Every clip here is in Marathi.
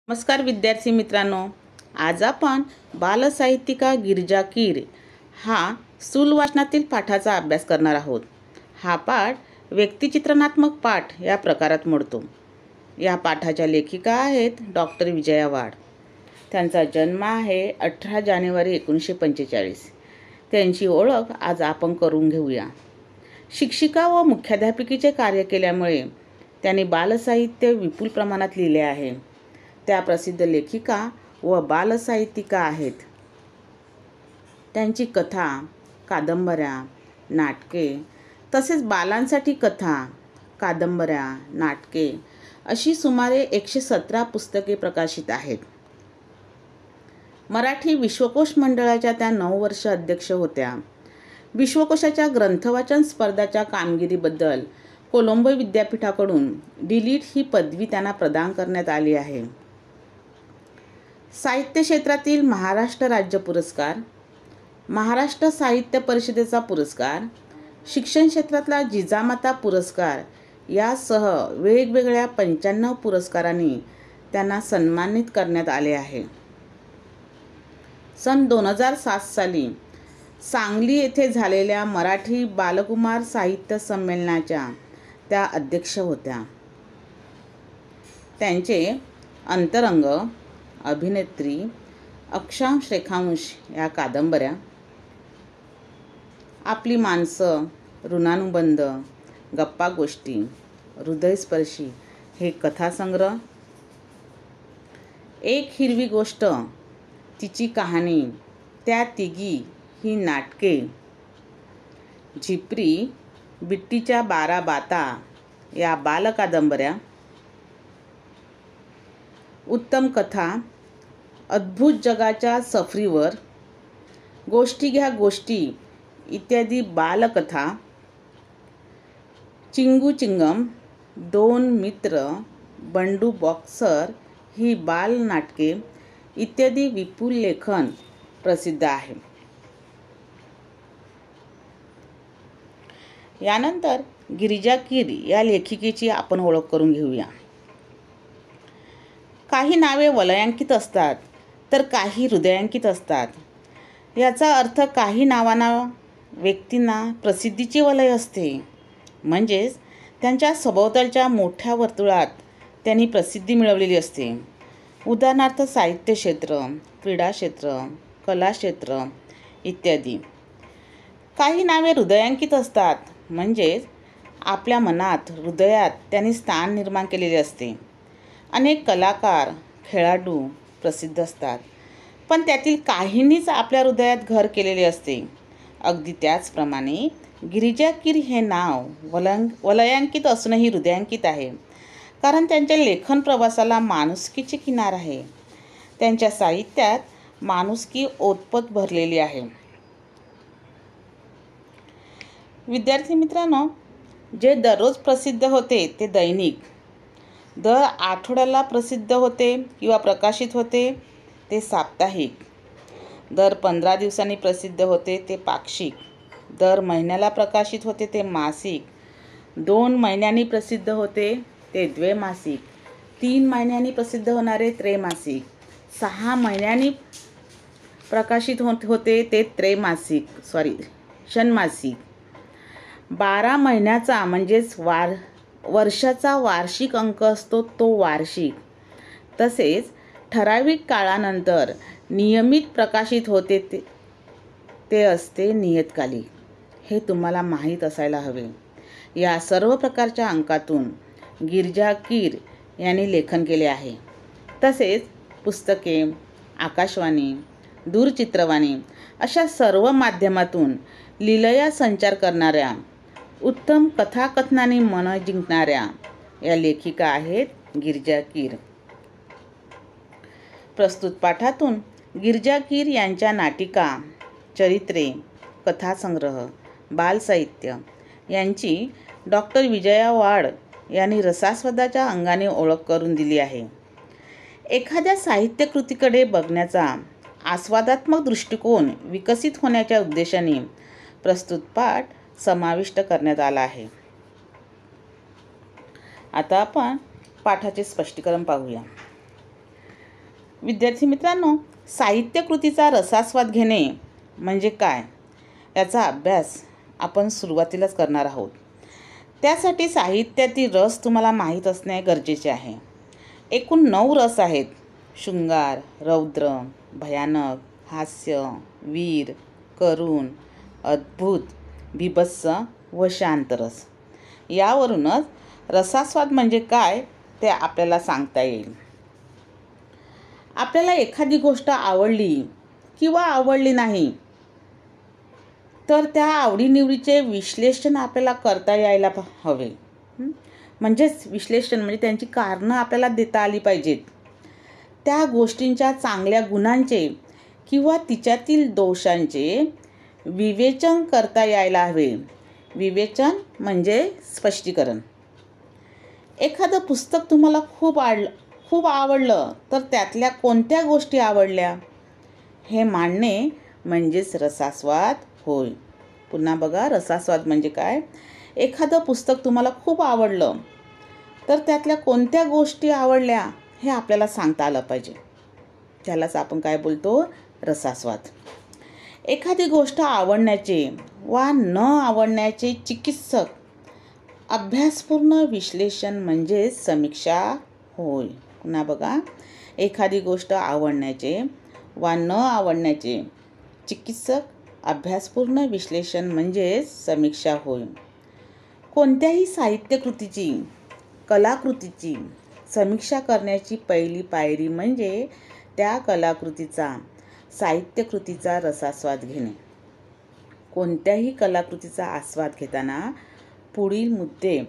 नमस्कार विद्यार्थी मित्रांनो, आज आपण बालसाहित्यिका गिरिजा कीर हा स्थूल वाचनातील पाठाचा अभ्यास करणार आहोत। हा पाठ व्यक्तिचित्रणात्मक पाठ या प्रकारात मोडतो। या पाठाच्या लेखिका आहेत डॉक्टर विजया वाड। त्यांचा जन्म आहे 18 जानेवारी 1945। त्यांची ओळख आज आपण करून घेऊया। शिक्षिका व मुख्याध्यापिकेचे कार्य केल्यामुळे त्यांनी बालसाहित्य विपुल प्रमाणात लिहिले आहे। त्या प्रसिद्ध लेखिका व बालसाहित्यिका आहेत। त्यांची कथा, कादंबऱ्या, नाटके तसेच बालांसाठी कथा, कादंबऱ्या, नाटके अशी सुमारे 117 पुस्तके प्रकाशित आहेत। मराठी विश्वकोश मंडळाच्या त्या 9 वर्ष अध्यक्ष होत्या। विश्वकोशाच्या ग्रंथवाचन स्पर्धाच्या कामगिरीबद्दल कोलंबो विद्यापीठाकडून डीलिट ही पदवी त्यांना प्रदान करण्यात आली आहे। साहित्य क्षेत्रातील महाराष्ट्र राज्य पुरस्कार, महाराष्ट्र साहित्य परिषदेचा पुरस्कार, शिक्षण क्षेत्रातला जिजामाता पुरस्कार यासह वेगवेगळ्या 95 पुरस्कारांनी त्यांना सन्मानित करण्यात आले आहे। सन 2007 साली सांगली येथे झालेल्या मराठी बालकुमार साहित्य संमेलनाच्या त्या अध्यक्ष होत्या। त्यांचे अंतरंग, अभिनेत्री, अक्षांश रेखांश या कादंबऱ्या, आपली माणसं, ऋणानुबंध, गप्पा गोष्टी, हृदयस्पर्शी हे कथासंग्रह, एक हिरवी गोष्ट, तिची कहाणी, त्या तिघी ही नाटके, झिपरी, बिट्टीच्या 12 बाता या बालकादंबऱ्या, उत्तम कथा, अद्भुत जगाच्या सफरीवर, गोष्टी घ्या गोष्टी इत्यादी बालकथा, चिंगू चिंगम, 2 मित्र, बंडू बॉक्सर ही बालनाटके इत्यादी विपुल लेखन प्रसिद्ध आहे। यानंतर गिरिजा कीर या लेखिकेची आपण ओळख करून घेऊया। काही नावे वलयांकित असतात तर काही हृदयांकित असतात। याचा अर्थ काही नावांना, व्यक्तींना प्रसिद्धीचे वलय असते, म्हणजेच त्यांच्या सभोवतालच्या मोठ्या वर्तुळात त्यांनी प्रसिद्धी मिळवलेली असते। उदाहरणार्थ साहित्य क्षेत्र, क्रीडा क्षेत्र, कला क्षेत्र इत्यादी। काही नावे हृदयांकित असतात, म्हणजेच आपल्या मनात, हृदयात त्यांनी स्थान निर्माण केलेले असते। अनेक कलाकार, खेळाडू प्रसिद्ध असतात, पण त्यातील काहींनीच आपल्या हृदयात घर केलेले असते। अगदी त्याचप्रमाणे गिरिजा कीर हे नाव वलयांकित असूनही हृदयांकित आहे, कारण त्यांच्या लेखन प्रवासाला माणुसकीची किनार आहे। त्यांच्या साहित्यात माणुसकी ओतप्रोत भरलेली आहे। विद्यार्थी मित्रांनो, जे दररोज प्रसिद्ध होते ते दैनिक, दर आठवड्याला प्रसिद्ध होते किंवा प्रकाशित होते ते साप्ताहिक, दर 15 दिवसांनी प्रसिद्ध होते ते पाक्षिक, दर महिन्याला प्रकाशित होते ते मासिक, 2 महिन्यांनी प्रसिद्ध होते ते द्वैमासिक, 3 महिन्यांनी प्रसिद्ध होणारे त्रैमासिक, 6 महिन्यांनी प्रकाशित होते ते षण्मासिक, 12 महिन्याचा म्हणजेच वर्षाचा वार्षिक अंक असतो तो वार्षिक, तसेच ठराविक काळानंतर नियमित प्रकाशित होते ते असते नियतकालिक। हे तुम्हाला माहीत असायला हवे। या सर्व प्रकारच्या अंकातून गिरिजा कीर यांनी लेखन केले आहे। तसेच पुस्तके, आकाशवाणी, दूरचित्रवाणी अशा सर्व माध्यमातून लीलया संचार करणाऱ्या, उत्तम कथाकथनाने मन जिंकणाऱ्या या लेखिका आहेत गिरिजा कीर। प्रस्तुत पाठातून गिरिजा कीर यांच्या नाटिका, चरित्रे, कथासंग्रह, बालसाहित्य यांची डॉक्टर विजया वाड यांनी रसास्वादाच्या अंगाने ओळख करून दिली आहे। एखाद्या साहित्यकृतीकडे बघण्याचा आस्वादात्मक दृष्टिकोन विकसित होण्याच्या उद्देशाने प्रस्तुत पाठ समाविष्ट करण्यात आला आहे। आता आपण पाठाचे स्पष्टीकरण पाहूया। विद्यार्थी मित्रांनो, साहित्य कृतीचा रसास्वाद घेणे म्हणजे काय याचा अभ्यास आपण सुरुवातीलाच करणार आहोत. त्यासाठी साहित्यातील रस तुम्हाला माहीत असणे गरजेचे आहे. एकूण 9 रस आहेत: शृंगार, रौद्र, भयानक, हास्य, वीर, करुण, अद्भुत, बीभत्स व शांतरस. यावरूनच रसास्वाद म्हणजे काय ते आपल्याला सांगता येईल. आपल्याला एखादी गोष्ट आवडली किंवा आवडली नाही तर त्या आवडीनिवडीचे विश्लेषण आपल्याला करता यायला हवे. म्हणजेच विश्लेषण म्हणजे त्यांची कारणं आपल्याला देता आली पाहिजेत. त्या गोष्टींच्या चांगल्या गुणांचे किंवा तिच्यातील दोषांचे विवेचन करता यायला हवे. विवेचन म्हणजे स्पष्टीकरण. एखादं पुस्तक तुम्हाला खूप आवडलं तर त्यातल्या कोणत्या गोष्टी आवडल्या हे मांडणे म्हणजेच रसास्वाद होय. पुन्हा बघा, रसास्वाद म्हणजे काय? एखादं पुस्तक तुम्हाला खूप आवडलं तर त्यातल्या कोणत्या गोष्टी आवडल्या हे आपल्याला सांगता आलं पाहिजे. त्यालाच आपण काय बोलतो? रसास्वाद. एखादी गोष्ट आवडण्याचे वा न आवडण्याचे चिकित्सक अभ्यासपूर्ण विश्लेषण म्हणजे समीक्षा होय. पुन्हा बघा, एखादी गोष्ट आवडण्याचे वा न आवडण्याचे चिकित्सक अभ्यासपूर्ण विश्लेषण म्हणजे समीक्षा होय. कोणत्याही साहित्यकृतीची, कलाकृतीची समीक्षा करण्याची पहिली पायरी म्हणजे त्या कलाकृतीचा, साहित्यकृतीचा रसास्वाद घेणे. कोणत्याही कलाकृतीचा आस्वाद घेताना पुढील मुद्दे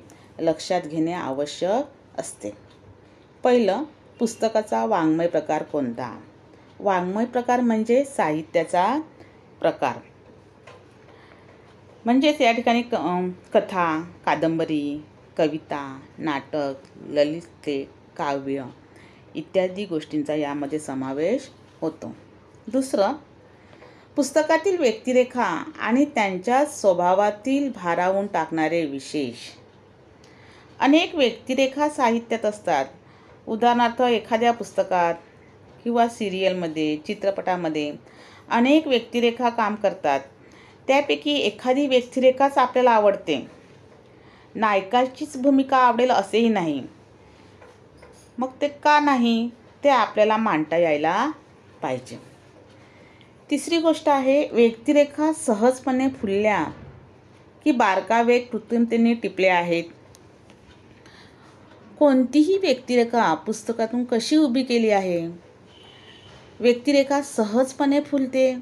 लक्षात घेणे आवश्यक असते. पहिलं, पुस्तकाचा वाङ्मय प्रकार कोणता? वाङ्मय प्रकार म्हणजे साहित्याचा प्रकार. म्हणजेच या ठिकाणी कथा, कादंबरी, कविता, नाटक, ललित, काव्य इत्यादी गोष्टींचा यामध्ये समावेश होतो. दुसरं, पुस्तकातील व्यक्तिरेखा आणि त्यांच्या स्वभावातील भारावून टाकणारे विशेष. अनेक व्यक्तिरेखा साहित्यात असतात. उदाहरणार्थ, एखाद्या पुस्तकात किंवा सिरियलमध्ये, चित्रपटामध्ये अनेक व्यक्तिरेखा काम करतात. त्यापैकी एखादी व्यक्तिरेखाच आपल्याला आवडते. नायकाचीच भूमिका आवडेल असेही नाही. मग ते का नाही ते आपल्याला मांडता यायला पाहिजे. तिसरी गोष्ट आहे, व्यक्तिरेखा सहजपणे फुलल्या की बारकावे कृत्रिमतेने टिपल्या आहेत. कोणतीही व्यक्तिरेखा पुस्तकातून कशी उभी केली आहे? व्यक्तिरेखा सहजपणे फुलते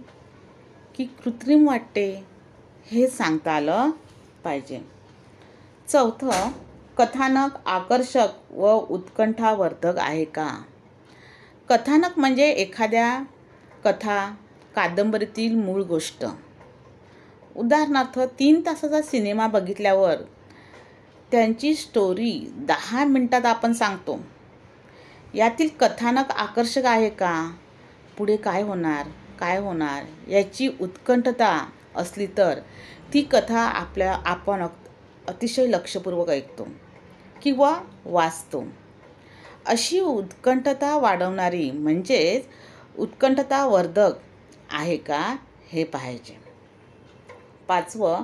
की कृत्रिम वाटते हे सांगता आलं पाहिजे. चौथं, कथानक आकर्षक व उत्कंठावर्धक आहे का? कथानक म्हणजे एखाद्या कथा, कादंबरीतील मूळ गोष्ट. उदाहरणार्थ, 3 तासाचा सिनेमा बघितल्यावर त्यांची स्टोरी 10 मिनिटात आपण सांगतो. यातील कथानक आकर्षक आहे का? पुढे काय होणार याची उत्कंठता असली तर ती कथा आपण अतिशय लक्षपूर्वक ऐकतो किंवा वाचतो. अशी उत्कंठता वाढवणारी म्हणजेच उत्कंठतावर्धक आहे का हे पाहायचे. 5वं,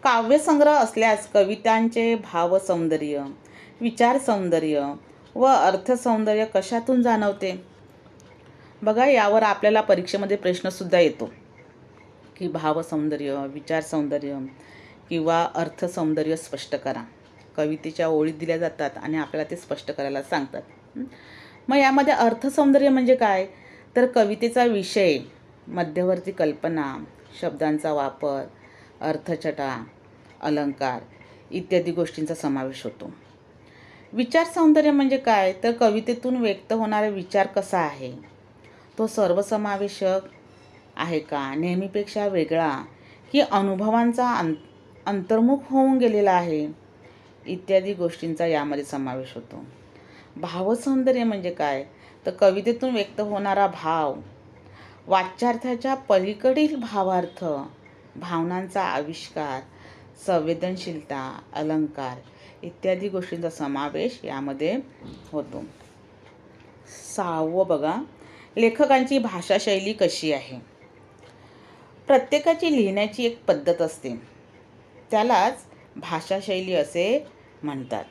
काव्यसंग्रह असल्यास कवितांचे भावसौंदर्य, विचारसौंदर्य व अर्थसौंदर्य कशातून जाणवते? बघा, यावर आपल्याला परीक्षेमध्ये प्रश्नसुद्धा येतो की भावसौंदर्य, विचारसौंदर्य किंवा अर्थसौंदर्य स्पष्ट करा. कवितेच्या ओळी दिल्या जातात आणि आपल्याला ते स्पष्ट करायला सांगतात. मग यामध्ये अर्थसौंदर्य म्हणजे काय? तर कवितेचा विषय, मध्यवर्ती कल्पना, शब्दांचा वापर, अर्थछटा, अलंकार इत्यादी गोष्टींचा समावेश होतो. विचारसौंदर्य म्हणजे काय? तर कवितेतून व्यक्त होणारा विचार कसा आहे? तो सर्वसमावेशक आहे का? नेहमीपेक्षा वेगळा की अनुभवांचा अंतर्मुख होऊन गेलेला आहे? इत्यादी गोष्टींचा यामध्ये समावेश होतो. भावसौंदर्य म्हणजे काय? तर कवितेतून व्यक्त होणारा भाव, वाच्यार्थाच्या पलीकडील भावार्थ, भावनांचा आविष्कार, संवेदनशीलता, अलंकार इत्यादी गोष्टींचा समावेश यामध्ये होतो. 6वं बघा, लेखकांची भाषाशैली कशी आहे? प्रत्येकाची लिहिण्याची एक पद्धत असते, त्यालाच भाषाशैली असे म्हणतात.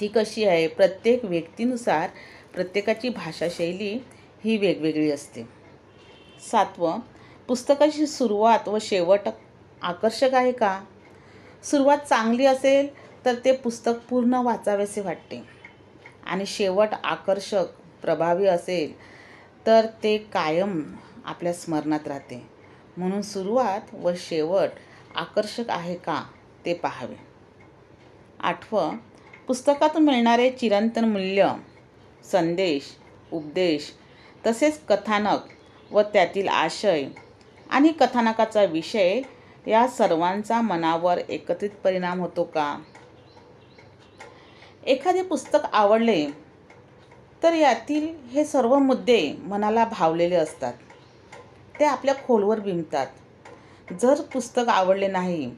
ती कशी आहे? प्रत्येक व्यक्तीनुसार प्रत्येकाची भाषाशैली ही वेगवेगळी असते. 7. पुस्तकाची सुरुवात व शेवट आकर्षक आहे का? सुरुवात चांगली असेल तर ते पुस्तक पूर्ण वाचावेसे वाटते आणि शेवट आकर्षक, प्रभावी असेल तर ते कायम आपल्या स्मरणात राहते. म्हणून सुरुवात व शेवट आकर्षक आहे का ते पाहावे. 8. पुस्तकातून मिळणारे चिरंतन मूल्य, संदेश, उपदेश तसेच कथानक व त्यातील आशय आणि कथानकाचा विषय या सर्वांचा मनावर एकत्रित परिणाम होतो का? एखादे पुस्तक आवडले तर यातील हे सर्व मुद्दे मनाला भावलेले असतात, ते आपल्या खोलवर बिंबतात. जर पुस्तक आवडले नाही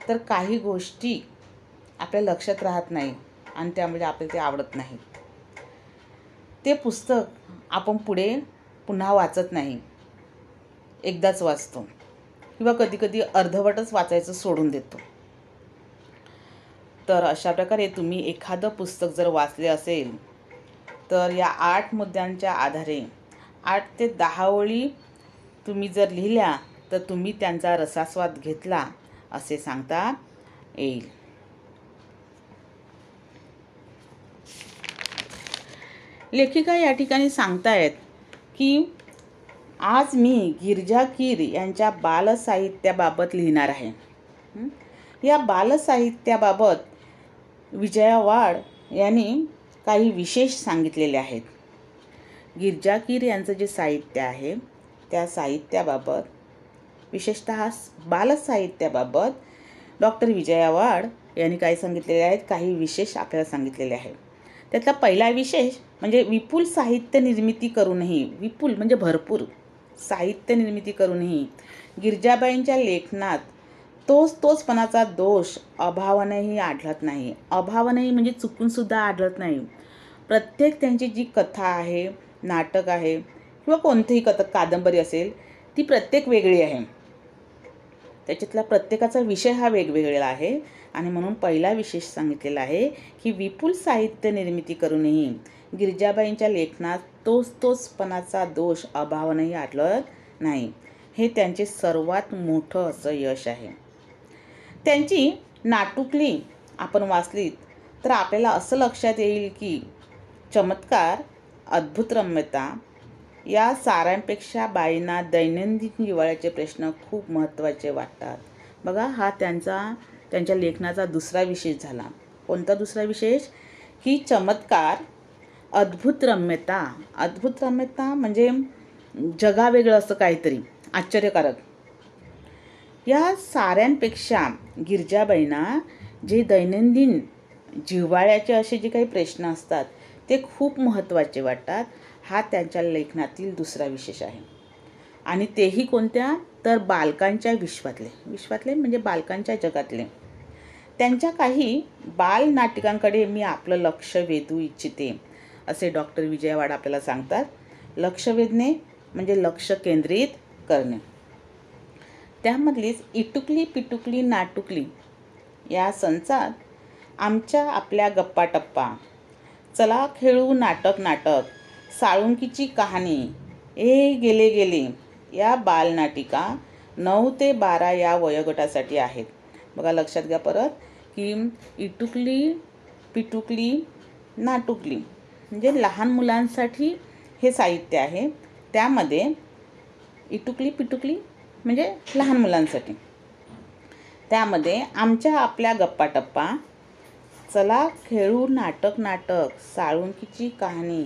तर काही गोष्टी आपल्या लक्षात राहत नाही आणि त्यामुळे आपल्याला ते आवडत नाही. ते पुस्तक आपण पुन्हा वाचत नाही, एकदाच वाचतो किंवा कधीकधी अर्धवटच वाचायचं सोडून देतो. तर अशा प्रकारे तुम्ही एखादं पुस्तक जर वाचले असेल तर या 8 मुद्द्यांच्या आधारे 8 ते 10 ओळी तुम्ही जर लिहिल्या तर तुम्ही त्यांचा रसास्वाद घेतला असे सांगता येईल. लेखिका या ठिकाणी सांगतायत की आज मी गिरिजा कीर यांच्या बालसाहित्याबाबत लिहिणार आहे. या बालसाहित्याबाबत विजया वाड यांनी काही विशेष सांगितलेले आहेत. गिरिजा कीर यांचं जे साहित्य आहे त्या साहित्याबाबत, विशेषतः बालसाहित्याबाबत डॉक्टर विजया वाड यांनी काय सांगितलेले आहेत, काही विशेष आपल्याला सांगितलेले आहेत. त्यातला पहिला विशेष म्हणजे विपुल साहित्य निर्मिती करूनही, विपुल म्हणजे भरपूर साहित्य निर्मिती करूनही गिरिजाबाईंच्या लेखनात तोचपणाचा दोष अभावानेही आढळत नाही. अभावानेही म्हणजे चुकूनसुद्धा आढळत नाही. प्रत्येक त्यांची जी कथा आहे, नाटक आहे किंवा कोणतीही कादंबरी असेल ती प्रत्येक वेगळी आहे. त्याच्यातला प्रत्येकाचा विषय हा वेगवेगळा आहे आणि म्हणून पहिला विशेष सांगितलेला आहे की विपुल साहित्य निर्मिती करूनही गिरिजाबाईंच्या लेखनात तोचपणाचा दोष अभावानेही आढळत नाही. हे त्यांचे सर्वात मोठं असं यश आहे. त्यांची नाटुकली आपण वाचलीत तर आपल्याला असं लक्षात येईल की चमत्कार, अद्भुत रम्यता या साऱ्यांपेक्षा बाईंना दैनंदिन जिव्हाळ्याचे प्रश्न खूप महत्त्वाचे वाटतात. बघा, हा त्यांच्या लेखनाचा दुसरा विशेष झाला. कोणता दुसरा विशेष? की चमत्कार, अद्भुत रम्यता. अद्भुत रम्यता म्हणजे जगावेगळं असं काहीतरी आश्चर्यकारक. या साऱ्यांपेक्षा गिरिजाबाईंना जे दैनंदिन जिव्हाळ्याचे असे जे काही प्रश्न असतात ते खूप महत्त्वाचे वाटतात. हा त्यांच्या लेखनातील दुसरा विशेष आहे. आणि तेही कोणत्या? तर बालकांच्या विश्वातले म्हणजे बालकांच्या जगातले. त्यांच्या काही बालनाटिकांकडे मी आपलं लक्ष वेधू इच्छिते असे डॉक्टर विजया वाड आपल्याला सांगतात. लक्ष वेधणे म्हणजे लक्ष केंद्रित करणे. त्यामधलीच इटुकली पिटुकली नाटुकली या संचात आमच्या आपल्या गप्पा टप्पा, चला खेळू नाटक, साळुंकीची कहाणी, ए गेले गेले या बालनाटिका 9 ते 12 या वयोगटासाठी आहेत. बघा, लक्षात घ्या परत की इटुकली पिटुकली नाटुकली म्हणजे लहान मुलांसाठी हे साहित्य आहे. त्यामध्ये इटुकली पिटुकली म्हणजे लहान मुलांसाठी. त्यामध्ये आमच्या आपल्या गप्पा टप्पा, चला खेळू नाटक, साळुंकीची कहाणी,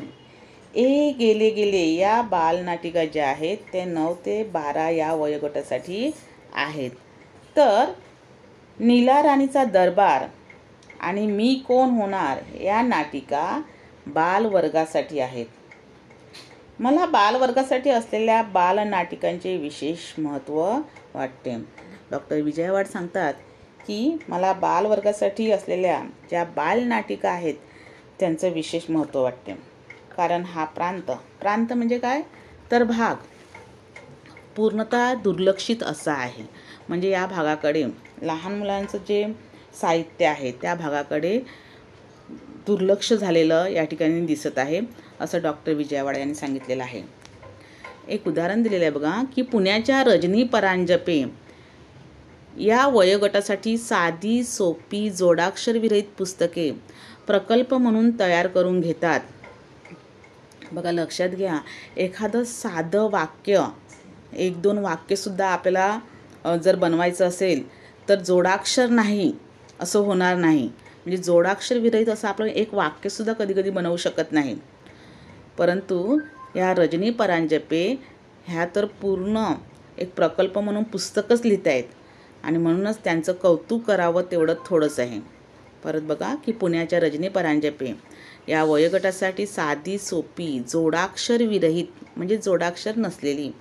ए गेले गेले या बालनाटिका ज्या आहेत ते 9 ते 12 या वयोगटासाठी आहेत. तर नीला राणीचा दरबार आणि मी कोण होणार या नाटिका बालवर्गासाठी आहेत. मला बालवर्गासाठी असलेल्या बालनाटिकांचे विशेष महत्त्व वाटते. डॉक्टर विजया वाड सांगतात की मला बालवर्गासाठी असलेल्या ज्या बालनाटिका आहेत त्यांचं विशेष महत्त्व वाटते. कारण हा प्रांत म्हणजे काय, तर भाग पूर्णतः दुर्लक्षित असा आहे. म्हणजे या भागाकडे लहान मुलांचं जे साहित्य आहे त्या भागाकडे दुर्लक्ष झालेलं या ठिकाणी दिसत आहे, असं डॉक्टर विजया वाड यांनी सांगितलेलं आहे. एक उदाहरण दिलेलं आहे बघा, की पुण्याच्या रजनी परांजपे या वयोगटासाठी साधी सोपी जोडाक्षर विरहित पुस्तके प्रकल्प म्हणून तयार करून घेतात. बघा, लक्षात घ्या, एखादं साधं वाक्य, 1-2 वाक्यसुद्धा आपल्याला जर बनवायचं असेल तर जोडाक्षर नाही असं होणार नाही. म्हणजे जोडाक्षर विरहित असं आपण एक वाक्यसुद्धा कधी बनवू शकत नाही. परंतु या रजनी परांजपे ह्या तर पूर्ण एक प्रकल्प म्हणून पुस्तकच लिहित आहेत आणि म्हणूनच त्यांचं कौतुक करावं तेवढं थोडंच आहे. परत बघा, की पुण्याच्या रजनी परांजपे या वयोगटासाठी साधी सोपी जोडाक्षर विरहित म्हणजे जोडाक्षर नसलेली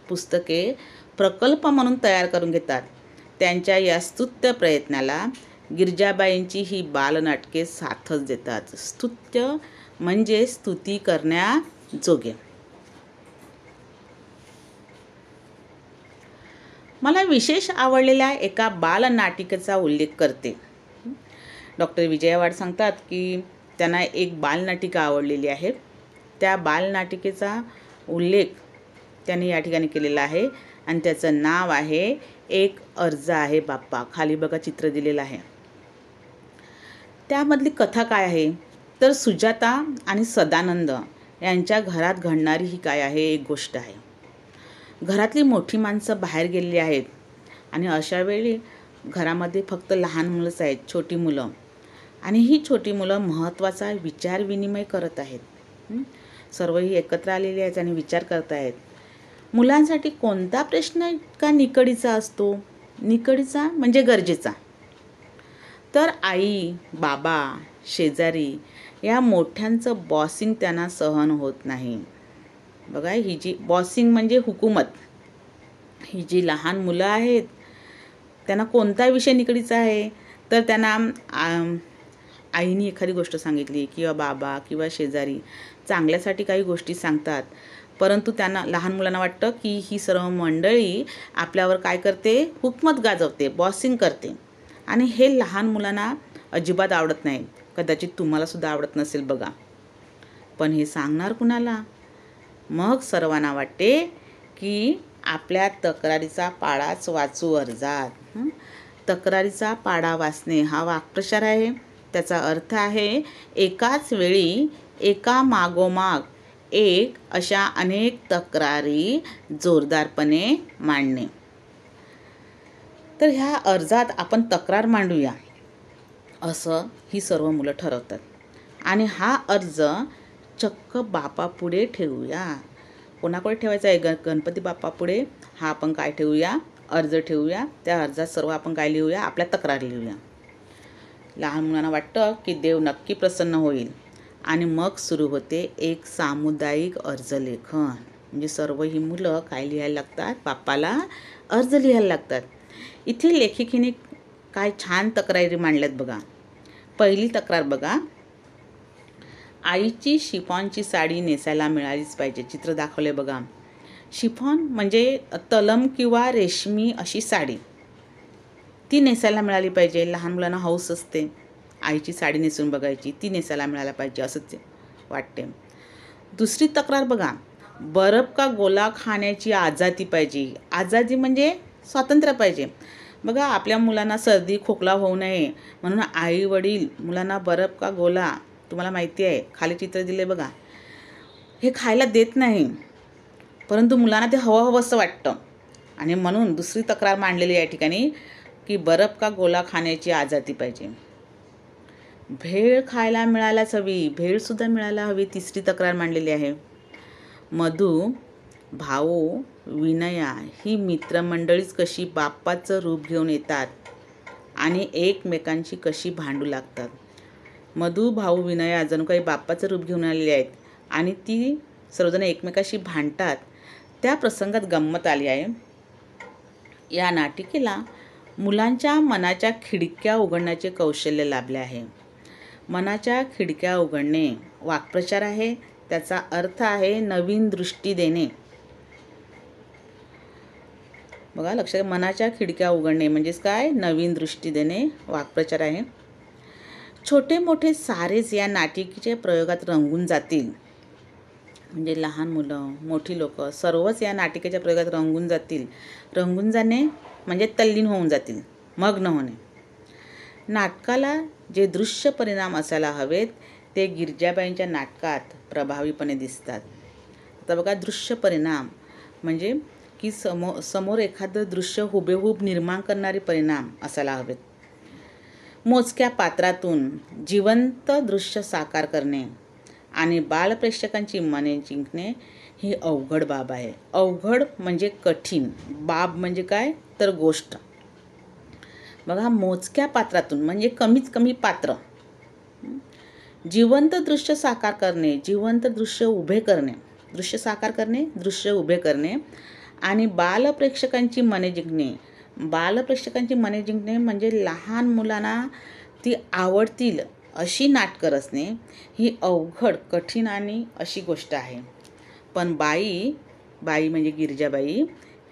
पुस्तके प्रकल्प म्हणून तयार करून घेतात. त्यांच्या या स्तुत्य प्रयत्नाला गिरिजाबाईंची ही बालनाटके साथच देतात. स्तुत्य म्हणजे स्तुती करण्याजोगे. मला विशेष आवडलेल्या एका बालनाटिकेचा उल्लेख करते. डॉक्टर विजया वाड सांगतात की त्यांना एक बालनाटिका आवडलेली आहे. त्या बालनाटिकेचा उल्लेख त्यांनी या ठिकाणी केलेला आहे आणि त्याचं नाव आहे एक अर्ज आहे बाप्पा. खाली बघा चित्र दिलेलं आहे. त्यामधली कथा काय आहे, तर सुजाता आणि सदानंद यांच्या घरात घडणारी ही काय आहे, एक गोष्ट आहे. घरातली मोठी माणसं बाहेर गेलेली आहेत आणि अशा वेळी घरामध्ये फक्त लहान मुलंच आहेत, छोटी मुलं. आणि ही छोटी मुलं महत्त्वाचा विचार विनिमय करत आहेत. सर्वही एकत्र आलेली आहेत आणि विचार करत आहेत. मुलांसाठी कोणता प्रश्न इतका निकडीचा असतो, निकडीचा म्हणजे गरजेचा, तर आई, बाबा, शेजारी या मोठ्यांचं बॉसिंग त्यांना सहन होत नाही. बघा, ही जी बॉसिंग म्हणजे हुकूमत, ही जी लहान मुलं आहेत त्यांना कोणता विषय निकडीचा आहे, तर त्यांना आईने एखादी गोष्ट सांगितली किंवा बाबा किंवा शेजारी चांगल्यासाठी काही गोष्टी सांगतात, परंतु त्यांना लहान मुलांना वाटतं की ही सर्व मंडळी आपल्यावर काय करते, हुकूमत गाजवते, बॉसिंग करते. आणि हे लहान मुलांना अजिबात आवडत नाही. कदाचित तुम्हालासुद्धा आवडत नसेल बघा. पण हे सांगणार कुणाला? मग सर्वांना वाटते की आपल्या तक्रारीचा पाडाच वाचू अर्जात. तक्रारीचा पाडा वाचणे हा वाक्प्रचार आहे. त्याचा अर्थ आहे एकाच वेळी एका मागोमाग एक अशा अनेक तक्रारी जोरदारपणे मांडणे. तर ह्या अर्जात आपण तक्रार मांडूया असं ही सर्व मुलं ठरवतात आणि हा अर्ज चक्क बापापुढे ठेवूया. कोणाकडे ठेवायचा आहे? गणपती बाप्पापुढे हा आपण काय ठेवूया, अर्ज ठेवूया. त्या अर्जात सर्व आपण काय लिहूया, आपल्या तक्रार लिहूया. लहान मुलांना वाटतं की देव नक्की प्रसन्न होईल आणि मग सुरू होते एक सामुदायिक अर्जलेखन. म्हणजे सर्व ही मुलं काय लिहायला लागतात, बाप्पाला अर्ज लिहायला लागतात. इथे लेखिकेने काय छान तक्रारी मांडल्यात बघा. पहिली तक्रार बघा, आईची शिफॉनची साडी नेसायला मिळालीच पाहिजे. चित्र दाखवले बघा. शिफॉन म्हणजे तलम किंवा रेशमी अशी साडी, ती नेसायला मिळाली पाहिजे. लहान मुलांना हौस असते आईची साडी नेसून बघायची, ती नेसायला मिळायला पाहिजे असंच वाटते. दुसरी तक्रार बघा, बर्फ का गोला खाण्याची आजादी पाहिजे. आजादी म्हणजे स्वातंत्र्य पाहिजे. बघा, आपल्या मुलांना सर्दी खोकला होऊ नये म्हणून आई वडील मुलांना बर्फ का गोला, तुम्हाला माहिती आहे खाली चित्र दिले बघा, हे खायला देत नाही, परंतु मुलांना ते हवंसं वाटतं. आणि म्हणून दुसरी तक्रार मांडलेली या ठिकाणी की बर्फ का गोला खाण्याची आजादी पाहिजे. भेळ खायला मिळायलाच हवी, भेळसुद्धा मिळायला हवी. तिसरी तक्रार मांडलेली आहे. मधू, भाऊ, विनया ही मित्रमंडळीच कशी बाप्पाचं रूप घेऊन येतात आणि एकमेकांची कशी भांडू लागतात. मधू, भाऊ, विनया जणू काही बाप्पाचं रूप घेऊन आलेले आहेत आणि ती सर्वजण एकमेकाशी भांडतात. त्या प्रसंगात गंमत आली आहे. या नाटिकेला मुलांच्या मनाच्या खिडक्या उघडण्याचे कौशल्य लाभले आहे. मनाच्या खिडक्या उघडणे वाक्प्रचार आहे. त्याचा अर्थ आहे नवीन दृष्टी देणे. बघा लक्षात, मनाच्या खिडक्या उघडणे म्हणजेच काय, नवीन दृष्टी देणे वाक्प्रचार आहे. छोटे मोठे सारेच या नाटिकेच्या प्रयोगात रंगून जातील. म्हणजे लहान मुलं, मोठी लोक सर्वच या नाटिकेच्या प्रयोगात रंगून जातील. रंगून जाणे म्हणजे तल्लीन होऊन जातील, मग्न होणे. नाटकाला जे दृश्य परिणाम असायला हवेत ते गिरजाबाईंच्या नाटकात प्रभावीपणे दिसतात. आता बघा, दृश्य परिणाम म्हणजे की समोर एखादं दृश्य हुबेहूब निर्माण करणारे परिणाम असायला हवेत. मोजक्या पात्रातून जिवंत दृश्य साकार करणे आणि बालप्रेक्षकांची मने जिंकणे ही अवघड बाब आहे. अवघड म्हणजे कठीण, बाब म्हणजे काय तर गोष्ट. बघा, मोजक्या पात्रातून म्हणजे कमीत कमी पात्र, जिवंत दृश्य साकार करणे, जिवंत दृश्य उभे करणे, दृश्य साकार करणे, दृश्य उभे करणे आणि बालप्रेक्षकांची मने जिंकणे. बालप्रेक्षकांची मने जिंकणे म्हणजे लहान मुलांना ती आवडतील अशी नाटकं रचणे ही अवघड, कठीण आणि अशी गोष्ट आहे. पण बाई म्हणजे गिरिजाबाई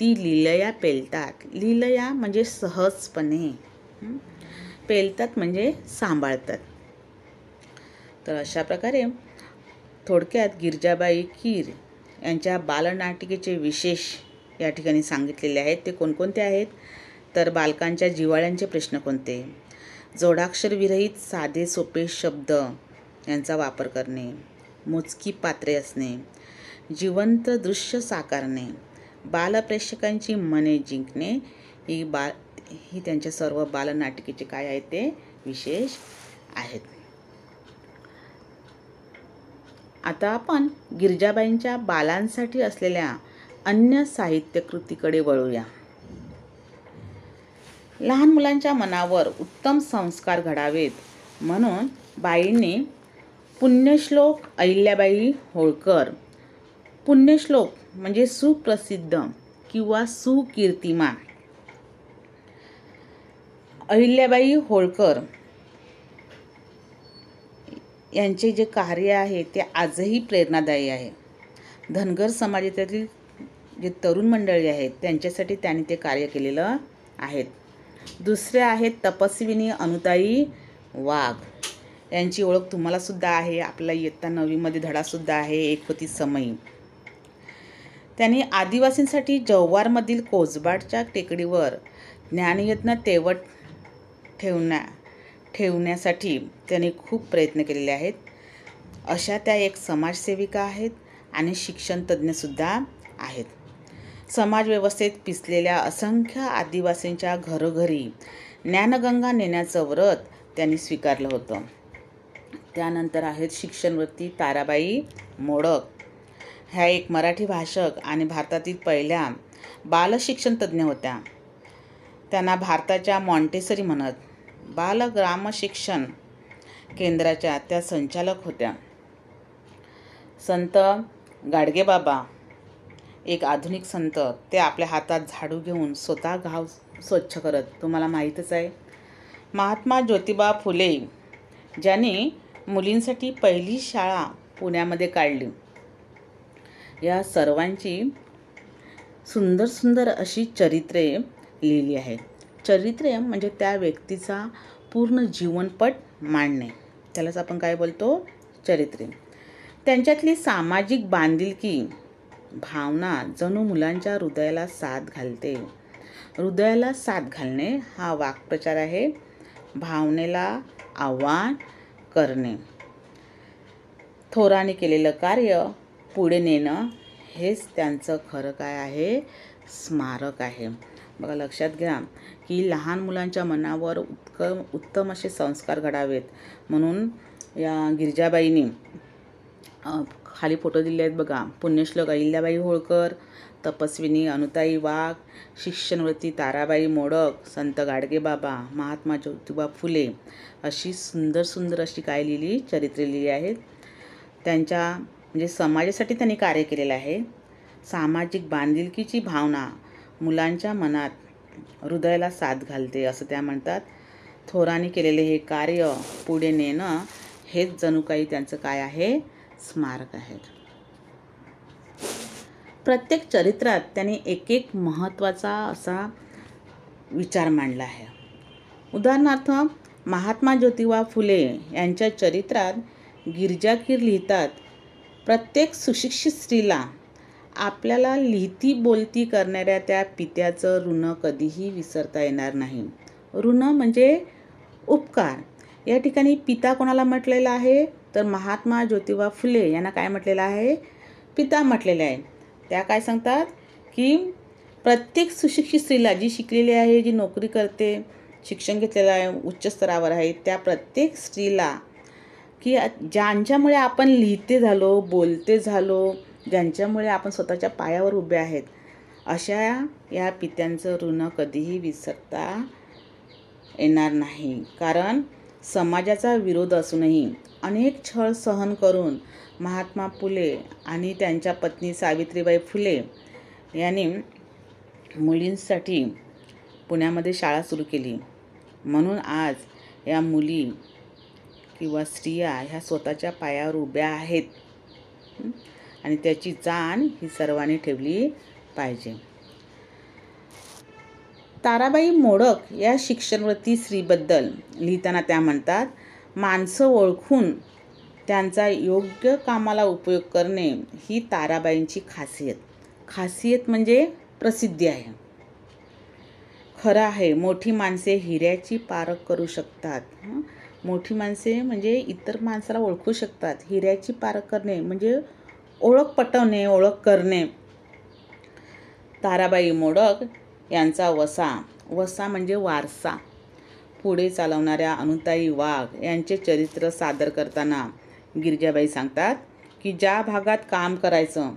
ती लीलया पेलतात. लीलया म्हणजे सहजपणे, पेलतात म्हणजे सांभाळतात. तर अशा प्रकारे थोडक्यात गिरिजाबाई कीर यांच्या बालनाटिकेचे विशेष या ठिकाणी सांगितलेले आहेत. ते कोणकोणते आहेत तर बालकांच्या जिव्हाळ्यांचे प्रश्न कोणते, जोडाक्षर विरहित साधे सोपे शब्द यांचा वापर करणे, मोजकी पात्रे असणे, जिवंत दृश्य साकारणे, बालप्रेक्षकांची मने जिंकणे ही त्यांच्या सर्व बालनाटिकेचे काय आहेत ते विशेष आहेत. आता आपण गिरिजाबाईंच्या बालांसाठी असलेल्या अन्य साहित्यकृतीकडे वळूया. लहान मुलांच्या मनावर उत्तम संस्कार घडावेत म्हणून बाईंनी पुण्यश्लोक अहिल्याबाई होळकर, पुण्यश्लोक म्हणजे सुप्रसिद्ध किंवा सुकीर्तिमान अहिल्याबाई होळकर यांचे जे कार्य आहे ते आजही प्रेरणादायी आहे. धनगर समाजातील जे तरुण मंडळी आहेत त्यांच्यासाठी त्यांनी ते कार्य केलेलं आहे. दुसरे आहेत तपस्विनी अनुताई वाघ, यांची ओळख तुम्हाला सुद्धा आहे, आपला इयत्ता 9वीमध्ये धडासुद्धा आहे, एक होती समयी. त्यांनी आदिवासींसाठी जव्हारमधील कोसबाडच्या टेकडीवर ज्ञानयज्ञ तेवत ठेवण्यासाठी त्यांनी खूप प्रयत्न केलेले आहेत. अशा त्या एक समाजसेविका आहेत आणि शिक्षण तज्ज्ञसुद्धा आहेत. समाजव्यवस्थेत पिसलेल्या असंख्य आदिवासींच्या घरोघरी ज्ञानगंगा नेण्याचं व्रत त्यांनी स्वीकारलं होतं. त्यानंतर आहेत शिक्षणवृत्ती ताराबाई मोडक. ह्या एक मराठी भाषक आणि भारतातील पहिल्या बालशिक्षण तज्ज्ञ होत्या. त्यांना भारताच्या मॉन्टेसरी म्हणत. बालग्रामशिक्षण केंद्राच्या त्या संचालक होत्या. संत गाडगेबाबा एक आधुनिक संत, ते आपल्या हातात झाडू घेऊन स्वतः गाव स्वच्छ करत, तुम्हाला माहीतच आहे. महात्मा ज्योतिबा फुले ज्यांनी मुलींसाठी पहिली शाळा पुण्यामध्ये काढली. या सर्वांची सुंदर सुंदर अशी चरित्रे लिहिली आहेत. चरित्रे म्हणजे त्या व्यक्तीचा पूर्ण जीवनपट मांडणे, त्यालाच आपण काय बोलतो चरित्रे. त्यांच्यातली सामाजिक बांधिलकी भावना जणू मुलांच्या हृदयाला साथ घालते. हृदयाला साथ घालणे हा वाक्प्रचार आहे. भावनेला आव्हान करणे. थोरांनी केलेलं कार्य पुढे नेणं हेच त्यांचं खरं काय आहे स्मारक आहे. बघा लक्षात घ्या की लहान मुलांच्या मनावर उत्तम असे संस्कार घडावेत म्हणून या गिरिजाबाईंनी खाली फोटो दिले आहेत बघा. पुण्यश्लोक अहिल्याबाई होळकर, तपस्विनी अनुताई वाघ, शिक्षणवृत्ती ताराबाई मोडक, संत गाडगेबाबा, महात्मा ज्योतिबा फुले अशी सुंदर सुंदर अशी काय लिहिली चरित्रे लिहिली आहेत. त्यांच्या म्हणजे समाजासाठी त्यांनी कार्य केलेलं आहे. सामाजिक बांधिलकीची भावना मुलांच्या मनात हृदयाला साथ घालते असं त्या म्हणतात. थोरांनी केलेले हे कार्य पुढे नेणं हेच जणू काही त्यांचं काय आहे स्मारक आहेत. प्रत्येक चरित्रात त्याने एक एक महत्त्वाचा असा विचार मांडला आहे. उदाहरणार्थ महात्मा ज्योतिबा फुले यांच्या चरित्रात गिरजाकीर लिहितात, प्रत्येक सुशिक्षित स्त्रीला आपल्याला लिहिती बोलती करणाऱ्या त्या पित्याचं ऋण कधीही विसरता येणार नाही. ऋण म्हणजे उपकार. या ठिकाणी पिता कोणाला म्हटलेला आहे, तर महात्मा ज्योतिबा फुले यांना काय म्हटलेलं आहे, पिता म्हटलेले आहे. त्या काय सांगतात की प्रत्येक सुशिक्षित स्त्रीला, जी शिकलेली आहे, जी नोकरी करते, शिक्षण घेतलेलं आहे, उच्च स्तरावर आहे, त्या प्रत्येक स्त्रीला की ज्यांच्यामुळे आपण लिहिते झालो, बोलते झालो, ज्यांच्यामुळे आपण स्वतःच्या पायावर उभे आहेत, अशा या पित्यांचं ऋण कधीही विसरता येणार नाही. कारण समाजाचा विरोध असूनही अनेक छळ सहन करून महात्मा फुले आणि त्यांच्या पत्नी सावित्रीबाई फुले यांनी मुलींसाठी पुण्यामध्ये शाळा सुरू केली. म्हणून आज या मुली किंवा स्त्रिया ह्या स्वतःच्या पायावर उभ्या आहेत आणि त्याची जाण ही सर्वांनी ठेवली पाहिजे. ताराबाई मोडक या शिक्षणवती स्त्रीबद्दल लिहिताना त्या म्हणतात, माणसं ओळखून त्यांचा योग्य कामाला उपयोग करणे ही ताराबाईंची खासियत म्हणजे प्रसिद्धी आहे. खरं आहे, मोठी माणसे हिऱ्याची पारख करू शकतात. मोठी माणसे म्हणजे इतर माणसाला ओळखू शकतात. हिऱ्याची पारख करणे म्हणजे ओळख पटवणे, ओळख करणे. ताराबाई मोडक यांचा वसा म्हणजे वारसा पुढे चालवणाऱ्या अनुताई वाघ यांचे चरित्र सादर करताना गिरिजाबाई सांगतात की ज्या भागात काम करायचं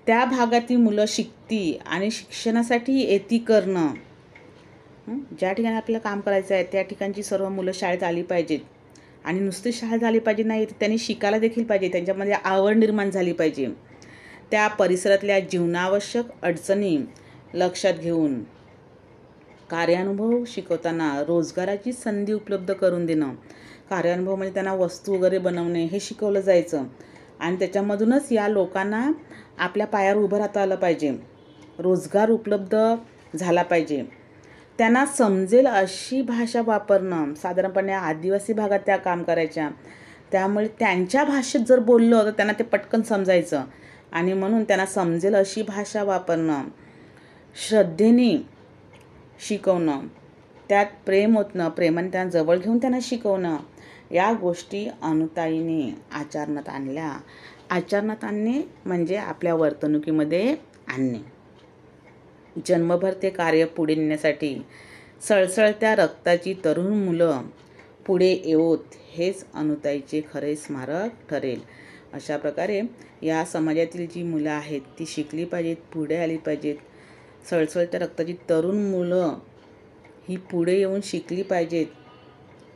त्या भागातील मुलं शिकती आणि शिक्षणासाठी येती करणं. ज्या ठिकाणी आपल्याला काम करायचं आहे त्या ठिकाणची सर्व मुलं शाळेत आली पाहिजेत आणि नुसती शाळेत आली पाहिजे नाही, तर त्यांनी शिकायला देखील पाहिजे, त्यांच्यामध्ये आवड निर्माण झाली पाहिजे. त्या परिसरातल्या जीवनावश्यक अडचणी लक्षात घेऊन कार्यानुभव शिकवताना रोजगाराची संधी उपलब्ध करून देणं. कार्यानुभव म्हणजे त्यांना वस्तू वगैरे बनवणे हे शिकवलं जायचं आणि त्याच्यामधूनच या लोकांना आपल्या पायावर उभं राहता आलं पाहिजे, रोजगार उपलब्ध झाला पाहिजे. त्यांना समजेल अशी भाषा वापरणं. साधारणपणे आदिवासी भागात त्या काम करायच्या, त्यामुळे त्यांच्या भाषेत जर बोललं तर त्यांना ते पटकन समजायचं आणि म्हणून त्यांना समजेल अशी भाषा वापरणं, श्रद्धेने शिकवणं, त्यात प्रेम ओतणं, प्रेमाने त्यांना जवळ घेऊन त्यांना शिकवणं, या गोष्टी अनुताईने आचरणात आणल्या. आचरणात आणणे म्हणजे आपल्या वर्तणुकीमध्ये आणणे. जन्मभर ते कार्य पुढे नेण्यासाठी सळसळत्या रक्ताची तरुण मुलं पुढे येवोत, हेच अनुताईचे खरे स्मारक ठरेल. अशा प्रकारे या समाजातील जी मुलं आहेत ती शिकली पाहिजेत, पुढे आली पाहिजेत. सळसळत्या रक्ताची तरुण मुलं ही पुढे येऊन शिकली पाहिजेत.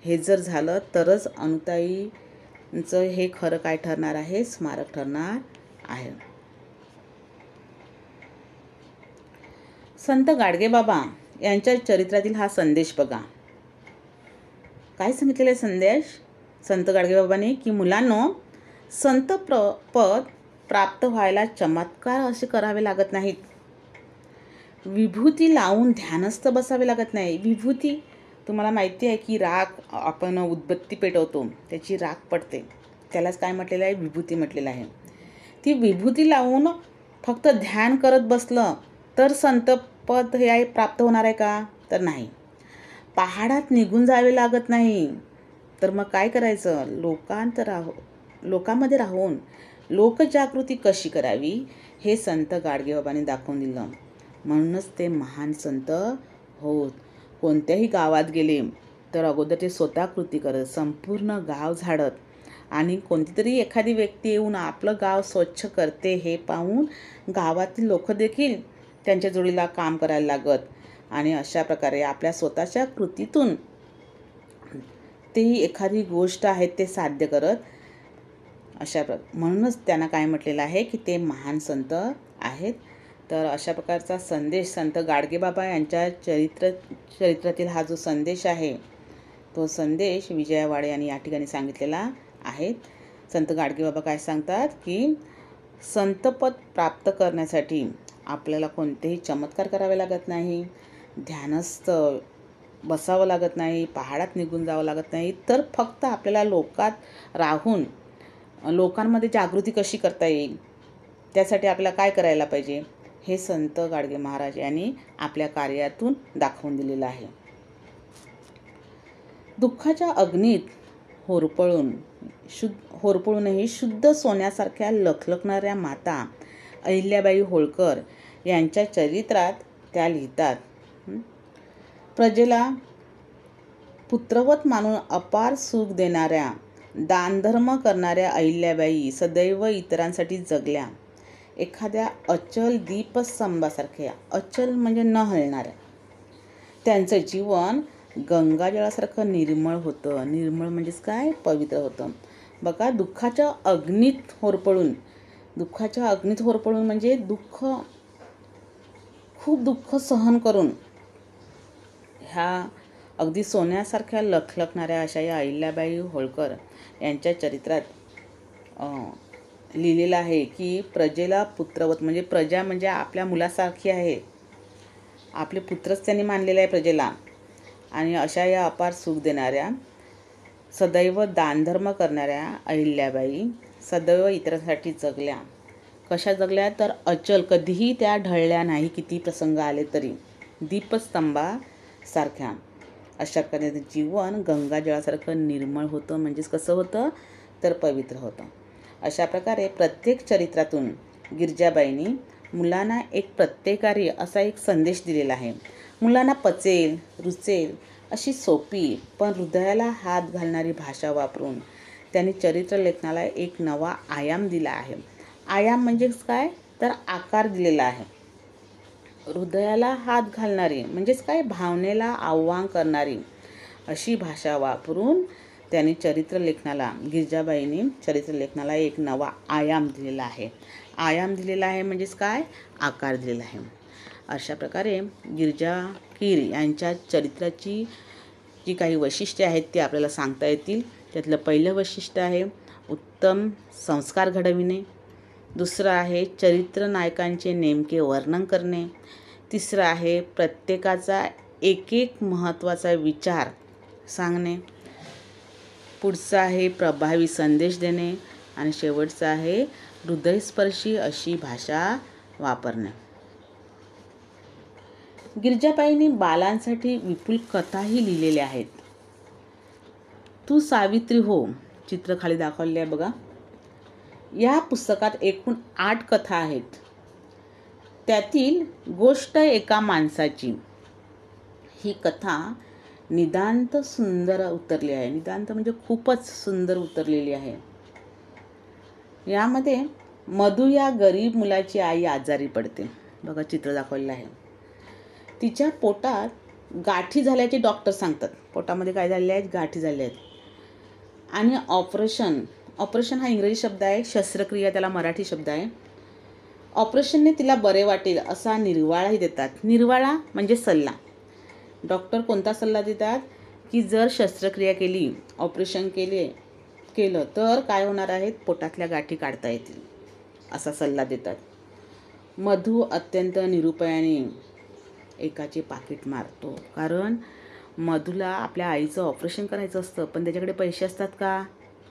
हे जर झालं तरच अनुताईचं हे खरं काय ठरणार आहे, स्मारक ठरणार आहे. संत गाडगेबाबा यांच्या चरित्रातील हा संदेश बघा. काय सांगितलेला आहे संदेश संत गाडगेबाबांनी, की मुलांनो, संत पद प्राप्त व्हायला चमत्कार असे करावे लागत नाहीत. विभूती लावून ध्यानस्थ बसावे लागत नाही. विभूती तुम्हाला माहिती आहे की राख आपण उदबत्ती पेटवतो, त्याची राख पडते, त्यालाच काय म्हटलेलं आहे, विभूती म्हटलेलं आहे. ती विभूती लावून फक्त ध्यान करत बसलं तर संत पद हे आहे प्राप्त होणार आहे का, तर नाही. पहाडात निघून जावे लागत नाही. तर मग काय करायचं, लोकांमध्ये राहून लोकजागृती कशी करावी हे संत गाडगेबाबांनी दाखवून दिलं. म्हणूनच ते महान संत होत. कोणत्याही गावात गेले तर अगोदर ते स्वतः कृती करत, संपूर्ण गाव झाडत आणि कोणतीतरी एखादी व्यक्ती येऊन आपलं गाव स्वच्छ करते हे पाहून गावातील लोक देखील त्यांच्या जोडीला काम करायला लागत आणि अशा प्रकारे आपल्या स्वतःच्या कृतीतून तेही एखादी गोष्ट आहे ते साध्य करत. म्हणूनच त्यांना काय म्हटलेलं आहे की ते महान संत आहेत. तर अशा प्रकारचा संदेश संत गाडगेबाबा यांच्या चरित्रातील हा जो संदेश आहे तो संदेश विजया वाडे यांनी या ठिकाणी सांगितलेला आहे. संत गाडगेबाबा काय सांगतात की संतपद प्राप्त करण्यासाठी आपल्याला कोणतेही चमत्कार करावे लागत नाही, ध्यानस्थ बसावं लागत नाही, पहाडात निघून जावं लागत नाही, तर फक्त आपल्याला लोकात राहून लोकांमध्ये जागृती कशी करता येईल त्यासाठी आपल्याला काय करायला पाहिजे हे संत गाडगे महाराज यांनी आपल्या कार्यातून दाखवून दिलेलं आहे. दुःखाच्या अग्नीत होरपळूनही शुद्ध सोन्यासारख्या लखलखणाऱ्या माता अहिल्याबाई होळकर यांच्या चरित्रात त्या लिहितात. प्रजेला पुत्रवत मानून अपार सुख देणाऱ्या, दानधर्म करणाऱ्या अहिल्याबाई सदैव इतरांसाठी जगल्या. एखाद्या अचल दीपस्तंभासारख्या, अचल म्हणजे न हलणाऱ्या. त्यांचं जीवन गंगाजळासारखं निर्मळ होतं. निर्मळ म्हणजेच काय? पवित्र होतं. बघा, दुःखाच्या अग्नीत होरपळून म्हणजे खूप दुःख सहन करून ह्या अगदी सोन्यासारख्या लखलखणाऱ्या अशा या अहिल्याबाई होळकर यांच्या चरित्रात लिहिलेलं आहे की प्रजेला पुत्रवत म्हणजे प्रजा म्हणजे आपल्या मुलासारखी आहे. आपले पुत्रच त्यांनी मानलेलं आहे प्रजेला. आणि अशा या अपार सुख देणाऱ्या, सदैव दानधर्म करणाऱ्या अहिल्याबाई सदैव इतरांसाठी जगल्या. कशा जगल्या? तर अचल, कधीही त्या ढळल्या नाही, किती प्रसंग आले तरी. दीपस्तंभासारख्या. अशा प्रकारे जीवन गंगाजळासारखं निर्मळ होतं. म्हणजेच कसं होतं? तर पवित्र होतं. अशा प्रकारे प्रत्येक चरित्रातून गिरिजाबाईंनी मुलांना एक प्रत्येकारी असा एक संदेश दिलेला आहे. मुलांना पचेल, रुचेल अशी सोपी पण हृदयाला हात घालणारी भाषा वापरून त्यांनी चरित्र लेखनाला एक नवा आयाम दिला आहे. आयाम म्हणजेच काय? तर आकार दिलेला आहे. हृदयाला हात घालणारी म्हणजेच काय? भावनेला आव्हान करणारी अशी भाषा वापरून त्यांनी गिरिजाबाईंनी चरित्र लेखनाला एक नवा आयाम दिलेला आहे. आयाम दिलेला आहे म्हणजेच काय? आकार दिलेला आहे. अशा प्रकारे गिरिजा कीर यांच्या चरित्राची जी काही वैशिष्ट्ये आहेत ती आपल्याला सांगता येतील. त्यातलं पहिलं वैशिष्ट्य आहे उत्तम संस्कार घडविणे. दुसरं आहे चरित्र नायकांचे नेमके वर्णन करणे. तिसरं आहे प्रत्येकाचा एक महत्त्वाचा विचार सांगणे. पुढचं आहे प्रभावी संदेश देणे. आणि शेवटचं आहे हृदयस्पर्शी अशी भाषा वापरणे. गिरिजाबाईंनी बालांसाठी विपुल कथाही लिहिलेल्या आहेत. तू सावित्री हो, चित्र खाली दाखवले आहे बघा. या पुस्तकात एकूण 8 कथा आहेत. त्यातील गोष्ट एका माणसाची ही कथा नितांत सुंदर उतरली आहे. नितांत म्हणजे खूपच सुंदर उतरलेली आहे. यामध्ये मधू या गरीब मुलाची आई आजारी पडते. बघा, चित्र दाखवलेलं आहे. तिच्या पोटात गाठी झाल्याचे डॉक्टर सांगतात. पोटामध्ये काय झालेले आहेत? गाठी झाल्या आहेत. आणि ऑपरेशन हा इंग्रजी शब्द आहे, शस्त्रक्रिया त्याला मराठी शब्द आहे. ऑपरेशनने तिला बरे वाटेल असा निर्वाळाही देतात. निर्वाळा म्हणजे सल्ला. डॉक्टर कोणता सल्ला देतात? की जर शस्त्रक्रिया केली, ऑपरेशन केलं तर काय होणार आहेत? पोटातल्या गाठी काढता येतील असा सल्ला देतात. मधू अत्यंत निरुपायाने एकाचे पाकीट मारतो. कारण मधूला आपल्या आईचं ऑपरेशन करायचं असतं, पण त्याच्याकडे पैसे असतात का?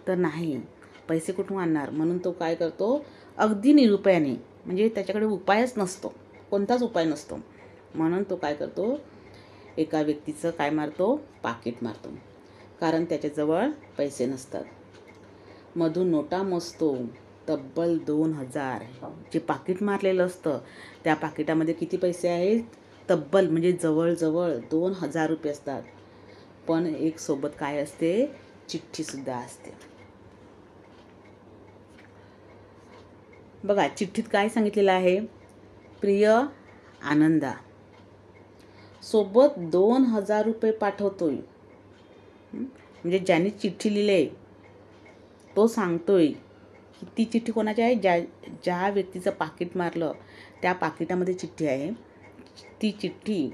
तर नाही. पैसे कुठून आणणार? म्हणून तो काय करतो? अगदी निरुपायाने, म्हणजे त्याच्याकडे उपायच नसतो, कोणताच उपाय नसतो, म्हणून तो काय करतो? एका व्यक्तीचं काय मारतो? पाकीट मारतो. कारण त्याच्याजवळ पैसे नसतात. मधू नोटा मोजतो. तब्बल 2000. जे पाकीट मारलेलं असतं त्या पाकिटामध्ये किती पैसे आहेत? तब्बल म्हणजे जवळजवळ 2000 रुपये असतात. पण एक सोबत काय असते? चिठ्ठीसुद्धा असते. बघा, चिठ्ठीत काय सांगितलेलं आहे? प्रिय आनंदा, सोबत 2000 रुपये पाठवतोय. म्हणजे ज्याने चिठ्ठी लिहिली तो सांगतोय की ती चिठ्ठी कोणाची आहे? ज्या व्यक्तीचं पाकीट मारलं त्या पाकिटामध्ये चिठ्ठी आहे. ती चिठ्ठी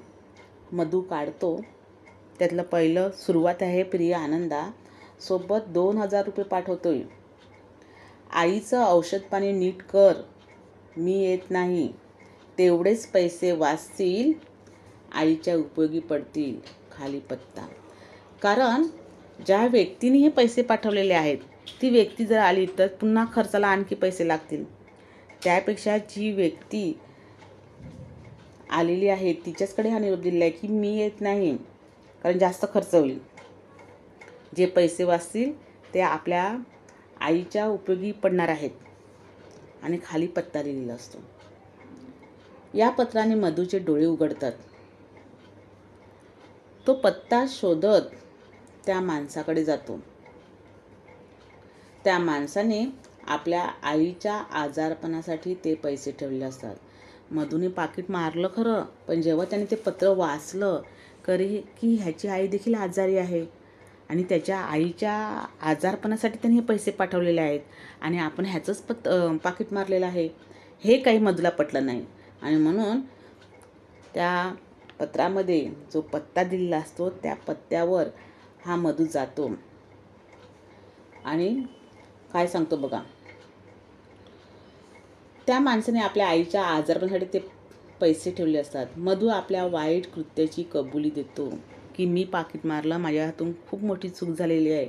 मधू काढतो. त्यातलं पहिलं सुरुवात आहे, प्रिय आनंदा, सोबत 2000 रुपये पाठवतोय. आईचं औषध पाणी नीट कर, मी येत नाही. तेवढेच पैसे वाचतील, आईच्या उपयोगी पडतील. खाली पत्ता. कारण ज्या व्यक्तीने हे पैसे पाठवलेले आहेत ती व्यक्ती जर आली तर पुन्हा खर्चाला आणखी पैसे लागतील. त्यापेक्षा जी व्यक्ती आलेली आहे तिच्याचकडे हा निरोप दिलेला आहे की मी येत नाही, कारण जास्त खर्च होईल. जे पैसे वाचतील ते आपल्या आईच्या उपयोगी पडणार आहेत. आणि खाली पत्ता लिहिलेला असतो. या पत्राने मधूचे डोळे उघडतात. तो पत्ता शोधत त्या माणसाकडे जातो. त्या माणसाने आपल्या आईच्या आजारपणासाठी ते पैसे ठेवले असतात. मधूने पाकिट मारलं खरं, पण जेव्हा त्याने ते पत्र वाचलं की ह्याची आई देखील आजारी आहे आणि त्याच्या आईच्या आजारपणासाठी त्याने हे पैसे पाठवलेले आहेत आणि आपण ह्याचंच पाकिट मारलेलं आहे, हे काही मधूला पटलं नाही. आणि म्हणून त्या पत्रामध्ये जो पत्ता दिलेला असतो त्या पत्त्यावर हा मधू जातो आणि काय सांगतो बघा. त्या माणसाने आपल्या आईच्या आजारपणासाठी ते पैसे ठेवले असतात. मधू आपल्या वाईट कृत्याची कबुली देतो की मी पाकिट मारलं, माझ्या हातून खूप मोठी चूक झालेली आहे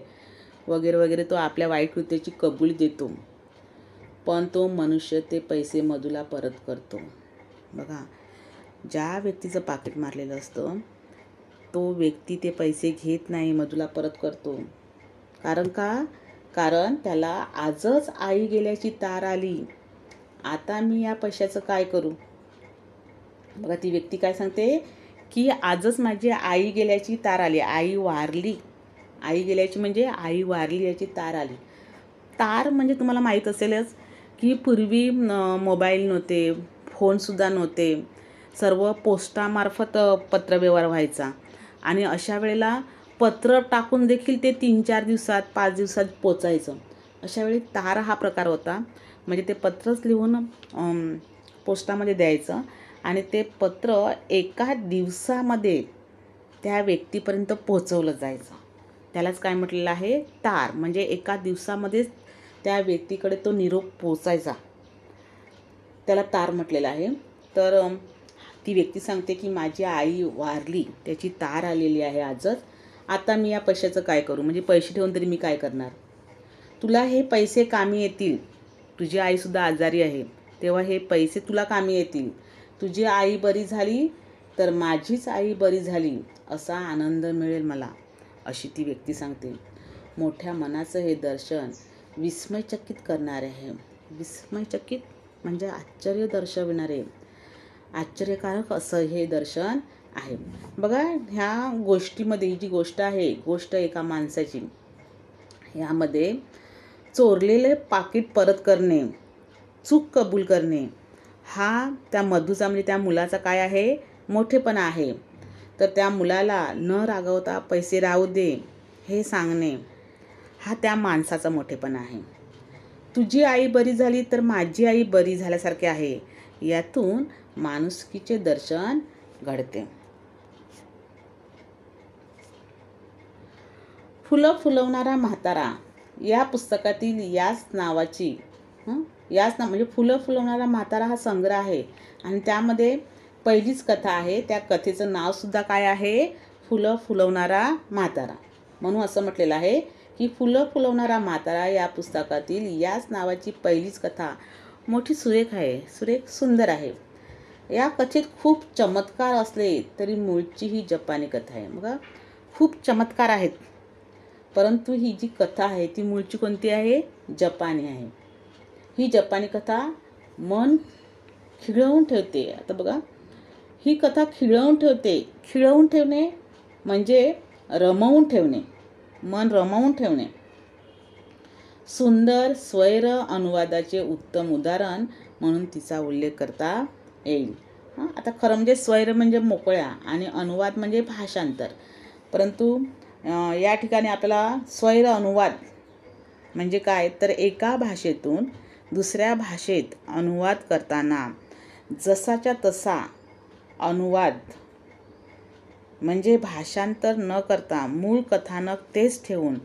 वगैरे वगैरे. तो आपल्या वाईट कृत्याची कबुली देतो. पण तो मनुष्य ते पैसे मधूला परत करतो. बघा, ज्या व्यक्तीचं पाकिट मारलेलं असतं तो व्यक्ती ते पैसे घेत नाही, मधूला परत करतो. कारण का? कारण त्याला आजच आई गेल्याची तार आली, आता मी या पैशाचं काय करू. बघा, ती व्यक्ती काय सांगते की आजच माझी आई गेल्याची तार आली, आई वारली. आई गेल्याची म्हणजे आई वारली याची तार आली. तार म्हणजे तुम्हाला माहीत असेलच की पूर्वी मोबाईल नव्हते, फोनसुद्धा नव्हते, सर्व पोस्टामार्फत पत्रव्यवहार व्हायचा आणि अशा वेळेला पत्र टाकून देखील ते 3-4 दिवसात 5 दिवसात पोचायचं. अशा वेळी तार हा प्रकार होता. म्हणजे ते पत्रच लिहून पोस्टामध्ये द्यायचं आणि ते पत्र एका दिवसामध्ये त्या व्यक्तीपर्यंत पोहोचवलं जायचं. त्यालाच काय म्हटलेलं आहे, तार. म्हणजे एका दिवसामध्येच त्या व्यक्तीकडे तो निरोप पोचायचा, त्याला तार म्हटलेलं आहे. तर ती व्यक्ती सांगते की माझी आई वारली, त्याची तार आलेली आहे आजच, आता मी या पैशाचं काय करू. म्हणजे पैसे ठेवून तरी मी काय करणार. तुला हे पैसे कामी येतील, तुझी आईसुद्धा आजारी आहे तेव्हा हे पैसे तुला कामी येतील. तुझी आई बरी झाली तर माझीच आई बरी झाली असा आनंद मिळेल मला, अशी ती व्यक्ती सांगते. मोठ्या मनाचं हे दर्शन विस्मयचकित करणारे आहे. विस्मयचकित म्हणजे आश्चर्य दर्शविणारे, आश्चर्यकारक असं हे दर्शन आहे. बघा, ह्या गोष्टीमध्ये जी गोष्ट आहे, गोष्ट एका माणसाची, यामध्ये चोरलेले पाकिट परत करणे, चूक कबूल करणे, हा त्या मधूचा म्हणजे त्या मुलाचा काय आहे, मोठेपणा आहे. तर त्या मुलाला न रागवता पैसे राहू दे हे सांगणे, हा त्या माणसाचा मोठेपणा आहे. तुझी आई बरी झाली तर माझी आई बरी झाल्यासारखे आहे, यातून माणुसकीचे दर्शन घडते. फुलं फुलवणारा म्हातारा या पुस्तकातील म्हणजे फुलं फुलवणारा म्हातारा हा संग्रह आहे आणि त्यामध्ये पहिलीच कथा आहे. त्या कथेचं नावसुद्धा काय आहे, फुलं फुलवणारा म्हातारा. म्हणून असं म्हटलेलं आहे की फुलं फुलवणारा म्हातारा या पुस्तकातील याच नावाची पहिलीच कथा मोठी सुरेख आहे, सुरेख सुंदर आहे. या कथेत खूप चमत्कार असले तरी मूळची ही जपानी कथा आहे. बघा, खूप चमत्कार आहेत, परंतु ही जी कथा आहे ती मूळची कोणती आहे, जपानी आहे. ही जपानी कथा मन खिळवून ठेवते. आता बघा, ही कथा खिळवून ठेवते. खिळवून ठेवणे म्हणजे रमवून ठेवणे, मन रमवून ठेवणे. सुंदर स्वैर अनुवादाचे उत्तम उदाहरण म्हणून तिचा उल्लेख करता येईल. आता खरं म्हणजे स्वैर म्हणजे मोकळ्या आणि अनुवाद म्हणजे भाषांतर, परंतु या ठिकाणी आपल्याला स्वैर अनुवाद म्हणजे काय, तर एका भाषेतून दुसऱ्या भाषेत अनुवाद करताना जसाच्या तसा अनुवाद म्हणजे भाषांतर न करता मूळ कथानक तेच ठेवून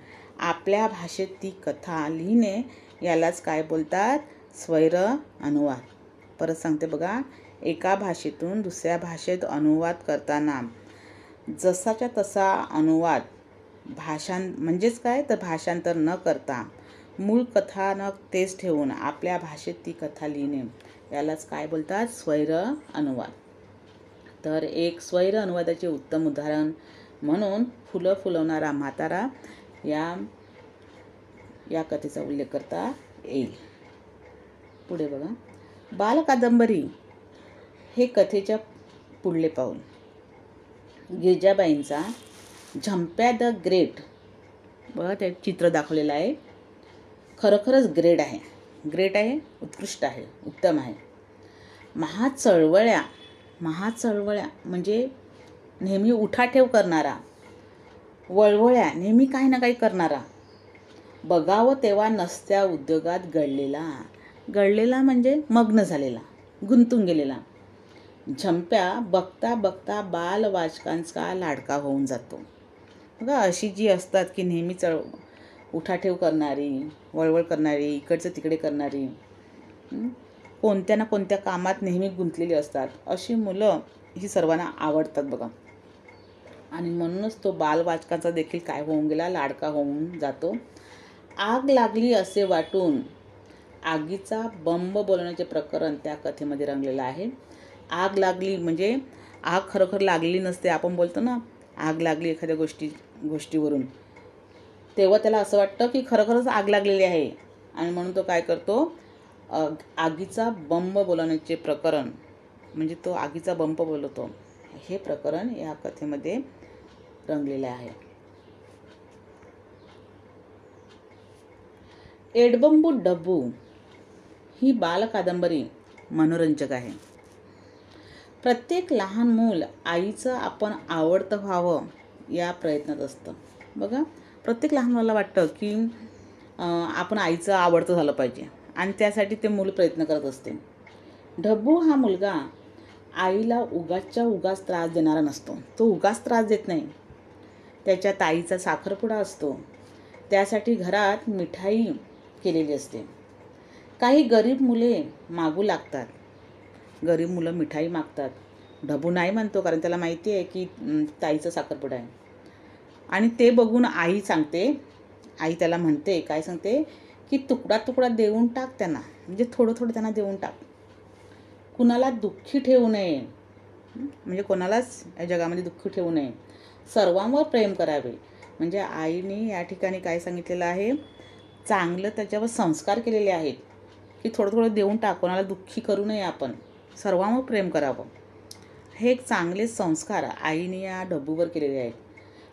आपल्या भाषेत ती कथा लिहिणे, यालाच काय बोलतात? स्वैर अनुवाद. परत सांगते बघा, एका भाषेतून दुसऱ्या भाषेत अनुवाद करताना जसाच्या तसा अनुवाद म्हणजेच काय तर भाषांतर न करता मूळ कथानक तेच ठेवून आपल्या भाषेत ती कथा लिहिणे यालाच काय बोलतात? स्वैर अनुवाद. तर एक स्वैर अनुवादाचे उत्तम उदाहरण म्हणून फुलं फुलवणारा म्हातारा या कथेचा उल्लेख करता येईल. पुढे बघा, बालकादंबरी हे कथेच्या पुढले पाऊल. गिरिजाबाईंचा झंप्या द ग्रेट, बघा ते चित्र दाखवलेलं आहे. खरोखरच ग्रेट आहे, उत्कृष्ट आहे, उत्तम आहे. महाचळवळ्या म्हणजे नेहमी उठाठेव करणारा, वळवळ्या नेहमी काही ना काही करणारा, बघावं तेव्हा नसत्या उद्योगात गळलेला म्हणजे मग्न झालेला, गुंतून गेलेला. झंप्या बघता बघता बालवाचकांचा लाडका होऊन जातो. बघा अशी जी असतात की नेहमी उठाठेव करणारी, वळवळ करणारी, इकडचं तिकडे करणारी, कोणत्या ना कोणत्या कामात नेहमी गुंतलेली असतात, अशी मुलं ही सर्वांना आवडतात बघा. आणि म्हणूनच तो बालवाचकांचा देखील काय होऊन गेला? लाडका होऊन जातो. आग लागली असे वाटून आगीचा बंब बोलवण्याचे प्रकरण त्या कथेमध्ये रंगलेलं आहे. आग लागली म्हणजे आग खरोखर लागलेली नसते. आपण बोलतो ना, आग लागली एखाद्या गोष्टीवरून, तेव्हा त्याला असं वाटतं की खरोखरच आग लागलेली आहे आणि म्हणून तो काय करतो? आगीचा बंब बोलवण्याचे प्रकरण म्हणजे तो आगीचा बंब बोलवतो, हे प्रकरण या कथेमध्ये रंगलेले आहे. एडबंबू डब्बू ही बालकादंबरी मनोरंजक आहे. प्रत्येक लहान मूल आईचं आपण आवडतं व्हावं या प्रयत्नात असतं. बघा, प्रत्येक लहान मुलाला वाटतं की आपण आईचं आवडतं झालं पाहिजे आणि त्यासाठी ते मूल प्रयत्न करत असते. डब्बू हा मुलगा आईला उगाच त्रास देणारा नसतो. तो उगाच त्रास देत नाही. त्याच्या ताईचा साखरपुडा असतो, त्यासाठी घरात मिठाई केलेली असते. काही गरीब मुले मागू लागतात. गरीब मुलं मिठाई मागतात. डब्बू नाही म्हणतो, कारण त्याला माहिती आहे की ताईचा साखरपुडा आहे. आणि ते बघून आई त्याला म्हणते, काय सांगते की तुकडा देऊन टाक त्यांना, म्हणजे थोडं त्यांना देऊन टाक. कुणाला दुःखी ठेवू नये, म्हणजे कोणालाच या जगामध्ये दुःखी ठेवू नये. सर्वांवर प्रेम करावे, म्हणजे आईने या ठिकाणी काय सांगितलेलं आहे? चांगलं त्याच्यावर संस्कार केलेले आहेत की थोडं देऊन टाक, कोणाला दुःखी करू नये, आपण सर्वांवर प्रेम करावं. हे एक चांगले संस्कार आईने या डब्बूवर केलेले आहेत.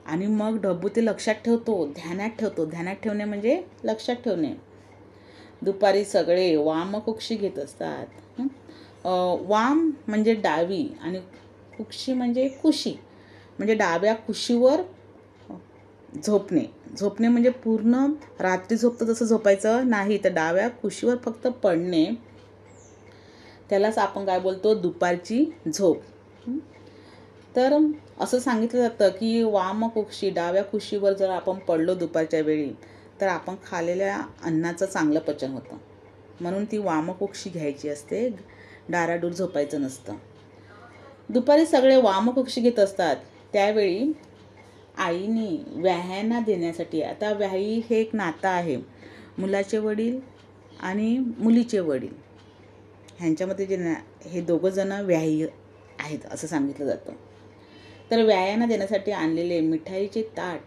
आणि मग डब्बू ते लक्षात ठेवतो, ध्यानात ठेवणे म्हणजे लक्षात ठेवणे. दुपारी सगळे वामकुक्षी घेत असतात. वाम म्हणजे डावी आणि कुक्षी म्हणजे कुशी, म्हणजे डाव्या कुशीवर झोपणे म्हणजे पूर्ण रात्री झोपतं तसं झोपायचं नाही, तर डाव्या कुशीवर फक्त पडणे, त्यालाच आपण काय बोलतो? दुपारची झोप. तर असं सांगितलं जातं की वामकुक्षी, डाव्या कुशीवर जर आपण पडलो दुपारच्या वेळी, तर आपण खाल्लेल्या अन्नाचं चांगलं पचन होतं. म्हणून ती वामकुक्षी घ्यायची असते, डाराडूर झोपायचं नसतं. दुपारी सगळे वामकुक्षी घेत असतात, त्यावेळी आईने व्याह्यांना देण्यासाठी, आता व्याही हे एक नातं आहे, मुलाचे वडील आणि मुलीचे वडील ह्यांच्यामध्ये हे दोघं जण व्याही आहेत असं सांगितलं जातं. तर व्याह्यांना देण्यासाठी आणलेले मिठाईचे ताट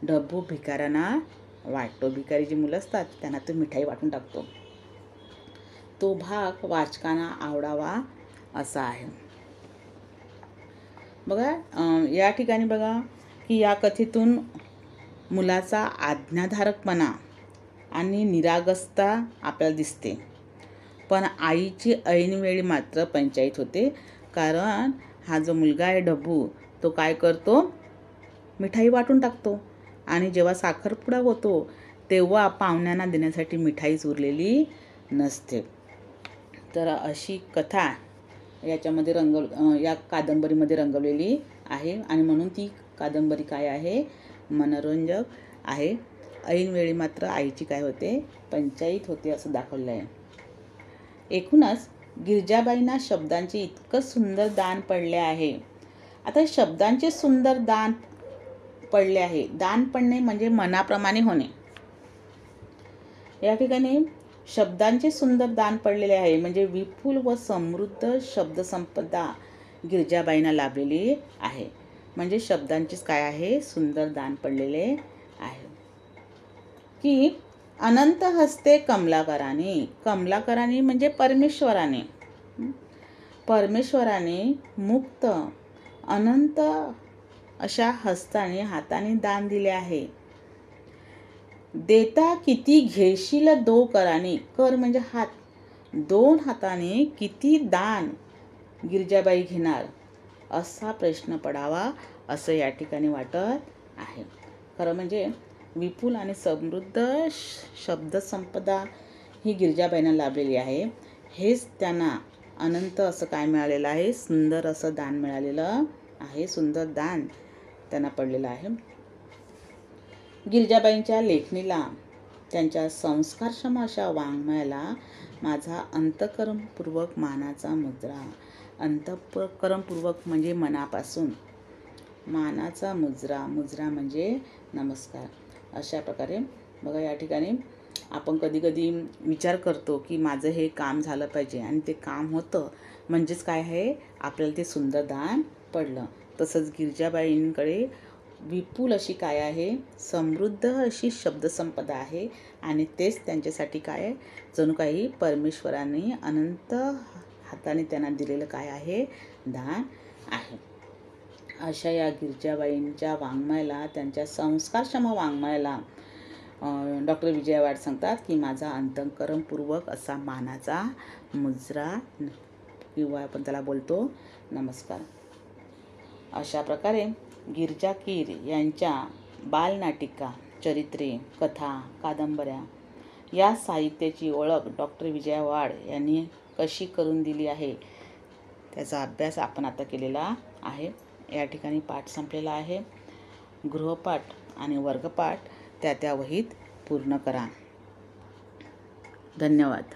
डब्बू भिकाऱ्यांना वाटतो. भिकारी जी मुलं असतात त्यांना तो मिठाई वाटून टाकतो. तो भाग वाचकांना आवडावा असा आहे. बघा, या ठिकाणी बघा की या कथेतून मुलाचा आज्ञाधारकपणा आणि निरागसता आपल्याला दिसते. पण आईची ऐनवेळी मात्र पंचाईत होते, कारण हा जो मुलगा आहे डब्बू, तो काय करतो? मिठाई वाटून टाकतो. आणि जेव्हा साखरपुडा होतो तेव्हा पाहुण्यांना देण्यासाठी मिठाईच उरलेली नसते. तर अशी कथा याच्यामध्ये या कादंबरीमध्ये रंगवलेली आहे आणि म्हणून ती कादंबरी काय आहे? मनोरंजक आहे. ऐनवेळी मात्र आईची काय होते, पंचाईत होते असं दाखवलं आहे. एकूणच गिरजाबाईंना शब्दांचे इतकं सुंदर दान पडले आहे. आता शब्दांचे सुंदर दान पडले आहे. दान पडणे म्हणजे मनाप्रमाणे होणे. या ठिकाणी शब्दांचे सुंदर दान पडलेले आहे म्हणजे विपुल व समृद्ध शब्दसंपदा गिरजाबाईंना लाभलेली आहे. म्हणजे शब्दांचेच काय आहे, सुंदर दान पडलेले आहे. की अनंत हस्ते कमलाकराने, कमलाकराने म्हणजे परमेश्वराने, परमेश्वराने मुक्त अनंत अशा हस्ताने हाताने दान दिले आहे. देता किती घेशील दो कराने, कर म्हणजे हात, दोन हाताने किती दान गिरजाबाई घेणार असा प्रश्न पडावा असं या ठिकाणी वाटत आहे. खरं म्हणजे विपुल आणि समृद्ध शब्दसंपदा ही गिरजाबाईंना लाभलेली आहे. हेच त्यांना अनंत असं काय मिळालेलं आहे, सुंदर असं दान मिळालेलं आहे. सुंदर दान त्यांना पडलेलं आहे. गिरजाबाईंच्या लेखणीला, त्यांच्या संस्कारक्षम अशा वाङ्मयाला माझा अंतःकरणपूर्वक मानाचा मुजरा. अंतःकरणपूर्वक म्हणजे मनापासून, मानाचा मुजरा, मुजरा म्हणजे नमस्कार. अशा प्रकारे बघा या ठिकाणी आपण कधी कधी विचार करतो की माझं हे काम झालं पाहिजे आणि ते काम होतं म्हणजेच काय आहे, आपल्याला ते सुंदर दान पडलं. तसंच गिरजाबाईंकडे विपुल अशी काय आहे, समृद्ध अशी शब्दसंपदा आहे आणि तेच त्यांच्यासाठी काय आहे, जणू काही परमेश्वराने अनंत हाताने त्यांना दिलेलं काय आहे, दान आहे. अशा या गिरजाबाईंच्या वाङ्मयाला, त्यांच्या संस्कारक्षम वाङ्मयाला डॉक्टर विजया वाड सांगतात की माझा अंतःकरणपूर्वक असा मानाचा मुजरा किंवा आपण त्याला बोलतो नमस्कार. अशा प्रकारे गिरजा कीर यांच्या बालनाटिका, चरित्रे, कथा, कादंबऱ्या या साहित्याची ओळख डॉक्टर विजया वाड यांनी कशी करून दिली आहे त्याचा अभ्यास आपण आता केलेला आहे. या ठिकाणी पाठ संपलेला आहे. गृहपाठ आणि वर्गपाठ त्या वहीत पूर्ण करा. धन्यवाद.